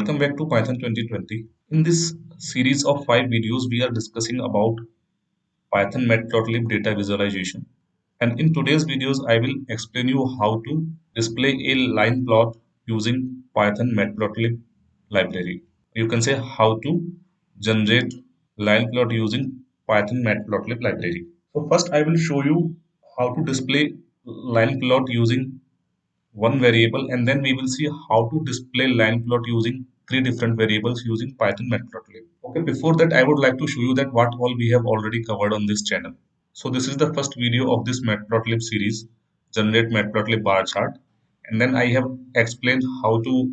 Welcome back to Python 2020. In this series of 5 videos, we are discussing about Python Matplotlib data visualization. And in today's videos, I will explain you how to display a line plot using Python Matplotlib library. You can say how to generate line plot using Python Matplotlib library. So first, I will show you how to display line plot using one variable, and then we will see how to display line plot using three different variables using Python matplotlib. Okay, before that I would like to show you that what all we have already covered on this channel. So this is the first video of this matplotlib series, generate matplotlib bar chart, and then I have explained how to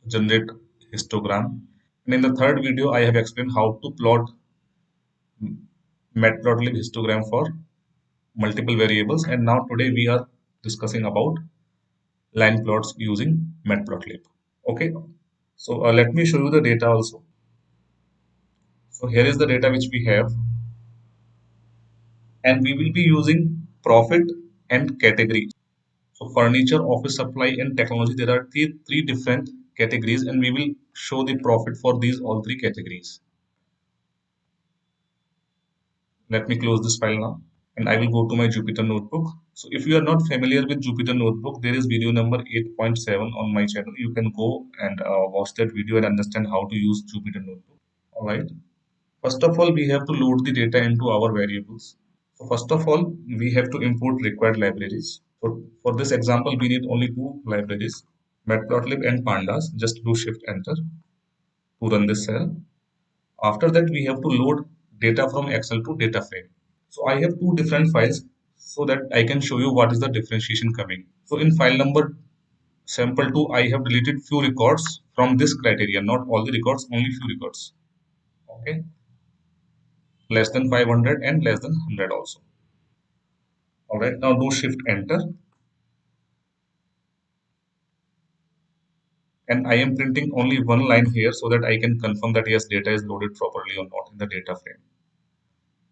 generate histogram, and in the third video I have explained how to plot matplotlib histogram for multiple variables, and now today we are discussing about line plots using matplotlib. Okay, so let me show you the data also. So here is the data which we have, and we will be using profit and category. So furniture, office supply, and technology, there are three different categories, and we will show the profit for these all three categories. Let me close this file now, and I will go to my Jupyter notebook. So if you are not familiar with Jupyter notebook, there is video number 8.7 on my channel. You can go and watch that video and understand how to use Jupyter notebook. All right. First of all, we have to load the data into our variables. So first of all, we have to import required libraries. So for this example, we need only two libraries, Matplotlib and Pandas. Just do Shift Enter to run this cell. After that, we have to load data from Excel to data frame. So I have two different files so that I can show you what is the differentiation coming. So in file number sample2, I have deleted few records from this criteria, not all the records, only few records. Okay, less than 500 and less than 100 also. All right, now do Shift Enter, and I am printing only one line here so that I can confirm that yes, data is loaded properly or not in the data frame.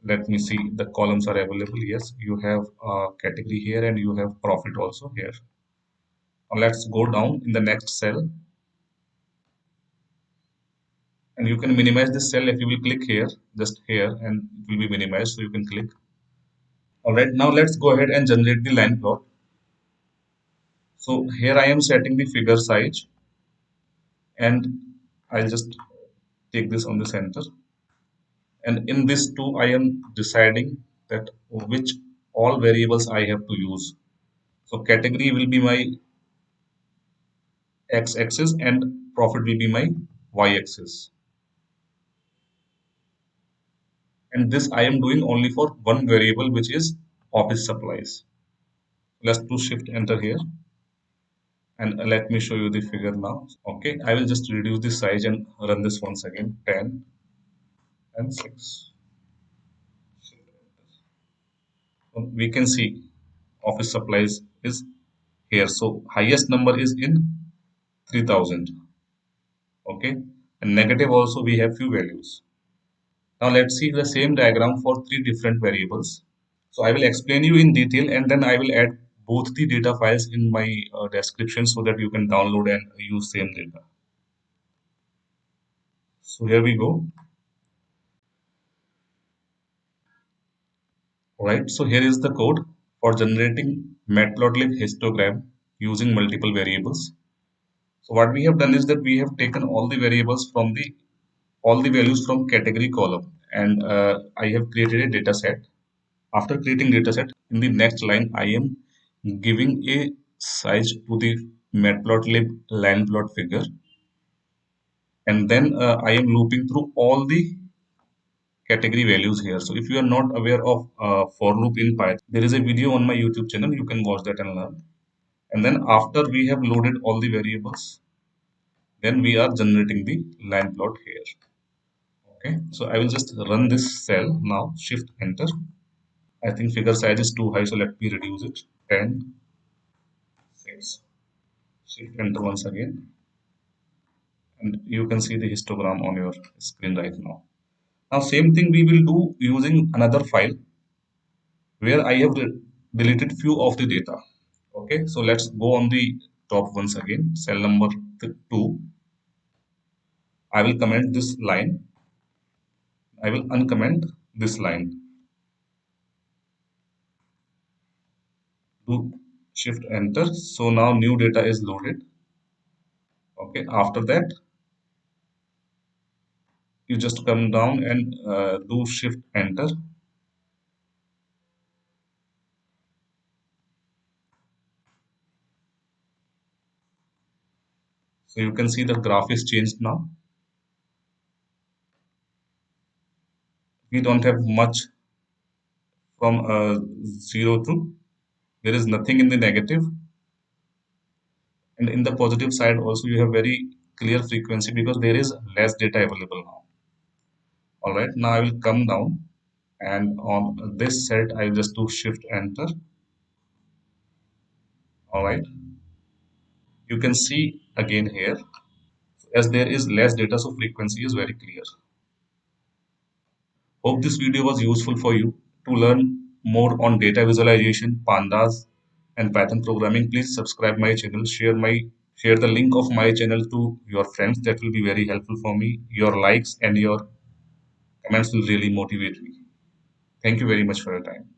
Let me see, the columns are available. Yes, you have a category here and you have profit also here. Now let's go down in the next cell, and you can minimize this cell if you will click here, just here, and it will be minimized, so you can click. All right, now let's go ahead and generate the line plot. So here I am setting the figure size, and I'll just take this on the center, and in this too I am deciding that which all variables I have to use. So category will be my x-axis and profit will be my y-axis, and this I am doing only for one variable, which is office supplies. Let's do Shift Enter here, and let me show you the figure now. Okay, I will just reduce the size and run this once again. 10 and 6. So we can see office supplies is here, so highest number is in 3000. Okay, and negative also we have few values. Now let's see the same diagram for three different variables. So I will explain you in detail, and then I will add both the data files in my description so that you can download and use same data. So here we go. Alright, so here is the code for generating matplotlib histogram using multiple variables. So what we have done is that we have taken all the variables from all the values from category column, and I have created a data set. After creating data set, in the next line I am giving a size to the matplotlib line plot figure, and then I am looping through all the category values here. So if you are not aware of for loop in Python, there is a video on my YouTube channel. You can watch that and learn. And then after we have loaded all the variables, then we are generating the line plot here. Okay, so I will just run this cell now. Shift Enter. I think figure size is too high, so let me reduce it. 10, 6. Shift Enter once again, and you can see the histogram on your screen right now. Now same thing we will do using another file where I have deleted few of the data. Okay, so let's go on the top once again, cell number 2, I will comment this line. I will uncomment this line. Do shift enter. So now new data is loaded. Okay. After that, you just come down and do shift enter. So you can see the graph is changed now. We don't have much from 0 to, there is nothing in the negative, and in the positive side also you have very clear frequency because there is less data available now. All right, now I will come down and on this set I will just do shift enter. All right, you can see again here, as there is less data, so frequency is very clear. Hope this video was useful for you. To learn more on data visualization, pandas, and Python programming, please subscribe my channel. Share the link of my channel to your friends. That will be very helpful for me. Your likes and your comments will really motivate me. Thank you very much for your time.